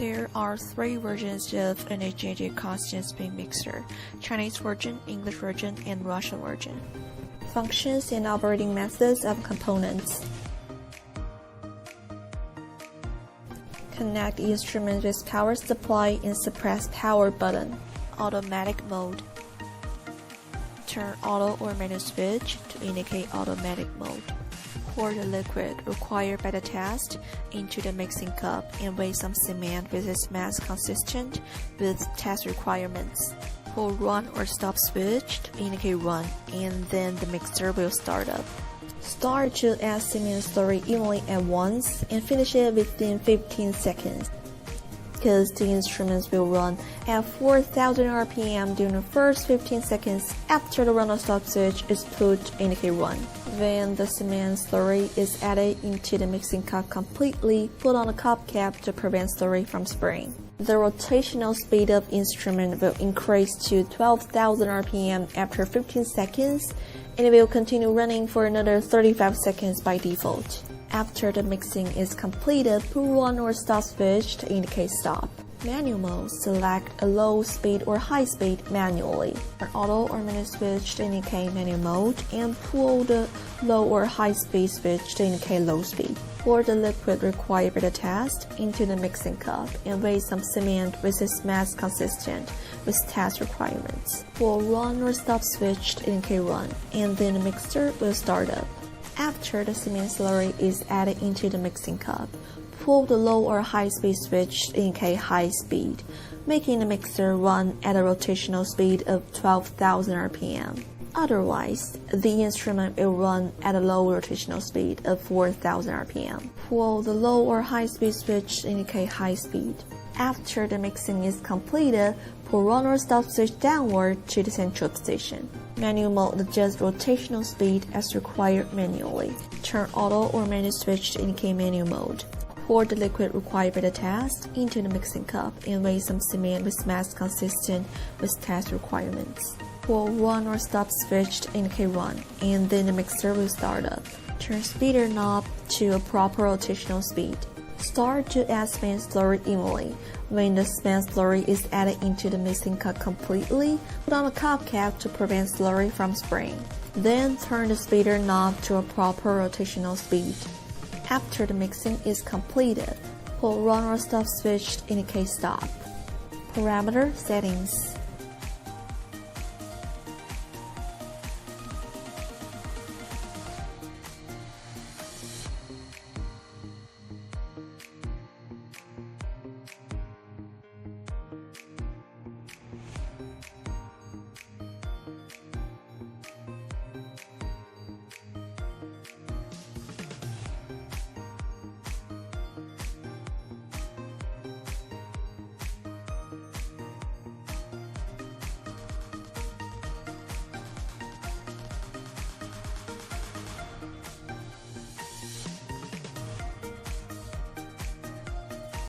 There are three versions of an HJJ constant speed mixer: Chinese version, English version, and Russian version. Functions and operating methods of components. Connect instrument with power supply and suppress power button. Automatic mode. Turn auto or manual switch to indicate automatic mode. Pour the liquid required by the test into the mixing cup and weigh some cement with its mass consistent with test requirements. Pull run or stop switch to indicate run, and then the mixer will start up. Start to add cement slurry evenly at once and finish it within 15 seconds. Because the instruments will run at 4,000 RPM during the first 15 seconds after the run or stop switch is put to indicate run. Then the cement slurry is added into the mixing cup completely. Put on a cup cap to prevent slurry from spraying. The rotational speed of instrument will increase to 12,000 RPM after 15 seconds, and it will continue running for another 35 seconds by default. After the mixing is completed, pull on or stop switch to indicate stop. Manual mode, select a low speed or high speed manually. Turn auto or manual switch to indicate manual mode, and pull the low or high speed switch to indicate low speed. Pour the liquid required by the test into the mixing cup and weigh some cement with its mass consistent with test requirements. Pull run or stop switch to indicate run, and then the mixer will start up. After the cement slurry is added into the mixing cup, pull the low or high speed switch to indicate high speed, making the mixer run at a rotational speed of 12,000 RPM. Otherwise, the instrument will run at a low rotational speed of 4,000 RPM. Pull the low or high speed switch to indicate high speed. After the mixing is completed, pull run or stop switch downward to the central position. Manual mode adjusts rotational speed as required manually. Turn auto or manual switch to indicate manual mode. Pour the liquid required by the test into the mixing cup and weigh some cement with mass consistent with test requirements. Pull run or stop switch to indicate run, and then the mixer will start up. Turn speeder knob to a proper rotational speed. Start to add cement slurry evenly. When the cement slurry is added into the mixing cup completely, put on a cup cap to prevent slurry from spraying. Then turn the speeder knob to a proper rotational speed. After the mixing is completed, pull run or stop switch to indicate stop. Parameter settings.